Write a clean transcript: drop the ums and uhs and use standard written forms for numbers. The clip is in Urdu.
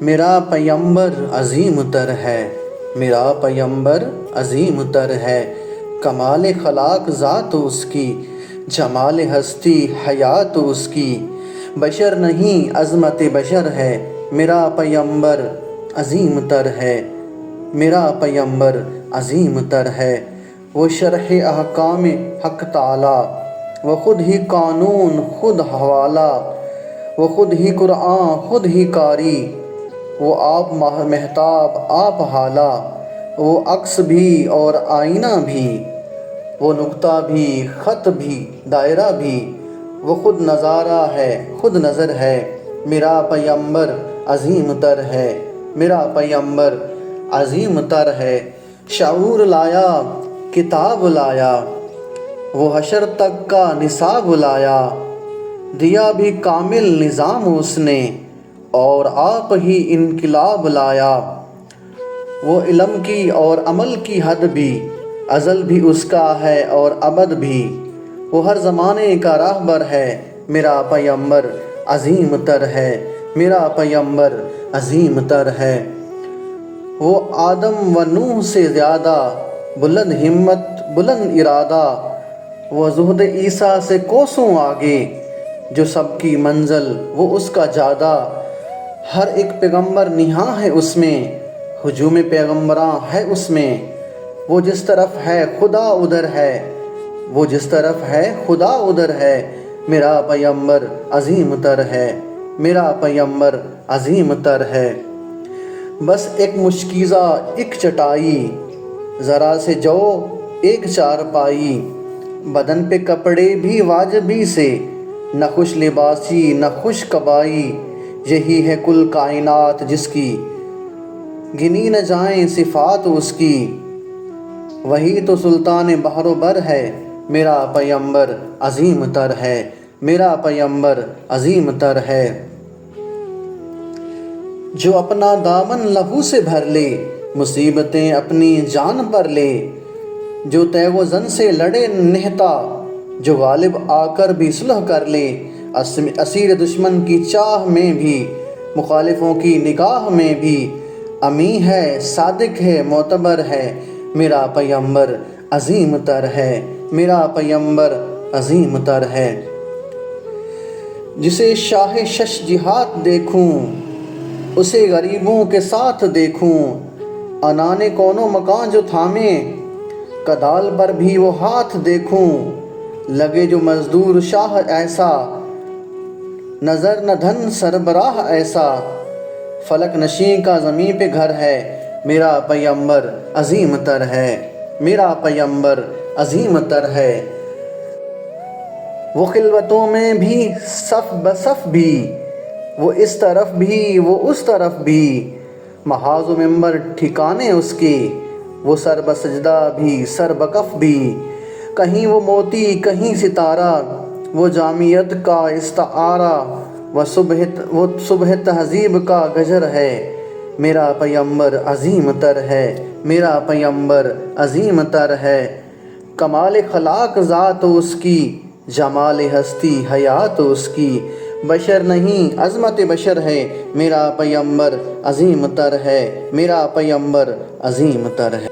میرا پیمبر عظیم تر ہے، میرا پیمبر عظیم تر ہے، کمال خلاق ذات اس کی، جمال ہستی حیات اس کی، بشر نہیں عظمت بشر ہے، میرا پیمبر عظیم تر ہے، میرا پیمبر عظیم تر ہے۔ وہ شرح احکام حق تعالی، وہ خود ہی قانون خود حوالہ، وہ خود ہی قرآن خود ہی قاری، وہ آپ مہتاب آپ حالہ، وہ عکس بھی اور آئینہ بھی، وہ نقطہ بھی خط بھی دائرہ بھی، وہ خود نظارہ ہے خود نظر ہے، میرا پیمبر عظیم تر ہے، میرا پیمبر عظیم تر ہے۔ شعور لایا کتاب لایا، وہ حشر تک کا نصاب لایا، دیا بھی کامل نظام اس نے، اور آپ ہی انقلاب لایا۔ وہ علم کی اور عمل کی حد بھی، ازل بھی اس کا ہے اور ابد بھی، وہ ہر زمانے کا راہبر ہے، میرا پیمبر عظیم تر ہے، میرا پیمبر عظیم تر ہے۔ وہ آدم و نوح سے زیادہ بلند ہمت بلند ارادہ، وہ زہد عیسیٰ سے کوسوں آگے، جو سب کی منزل وہ اس کا جادہ۔ ہر ایک پیغمبر نہاں ہے اس میں، ہجوم پیغمبراں ہے اس میں، وہ جس طرف ہے خدا ادھر ہے، وہ جس طرف ہے خدا ادھر ہے، میرا پیمبر عظیم تر ہے، میرا پیمبر عظیم تر ہے۔ بس ایک مشکیزہ ایک چٹائی، ذرا سے جو ایک چارپائی، بدن پہ کپڑے بھی واجبی سے، نہ خوش لباسی نہ خوش قبائی، یہی ہے کل کائنات جس کی، گنی نہ جائیں صفات اس کی، وہی تو سلطان بحر و بر ہے، میرا پیمبر عظیم تر ہے، میرا پیمبر عظیم تر ہے۔ جو اپنا دامن لہو سے بھر لے، مصیبتیں اپنی جان پر لے، جو تیغ و زن سے لڑے نہتا، جو غالب آ کر بھی صلح کر لے، اسیر دشمن کی چاہ میں بھی، مخالفوں کی نگاہ میں بھی، امین ہے صادق ہے معتبر ہے، میرا پیمبر عظیم تر ہے، میرا پیمبر عظیم تر ہے۔ جسے شاہ شش جہات دیکھوں، اسے غریبوں کے ساتھ دیکھوں، انانے کون و مکان جو تھامے، کدال پر بھی وہ ہاتھ دیکھوں، لگے جو مزدور شاہ ایسا، نظر نہ دھن سربراہ ایسا، فلک نشیں کا زمین پہ گھر ہے، میرا پیمبر عظیم تر ہے، میرا پیمبر عظیم تر ہے۔ وہ خلوتوں میں بھی صف بصف بھی، وہ اس طرف بھی وہ اس طرف بھی، محاذ و منبر ٹھکانے اس کے، وہ سر بسجدہ بھی سر بکف بھی، کہیں وہ موتی کہیں ستارہ، وہ جامعیت کا استعارہ، وہ صبح تہذیب کا گجر ہے، میرا پیمبر عظیم تر ہے، میرا پیمبر عظیم تر ہے۔ کمال خلاق ذات اس کی، جمال ہستی حیات اس کی، بشر نہیں عظمت بشر ہے، میرا پیمبر عظیم تر ہے، میرا پیمبر عظیم تر ہے۔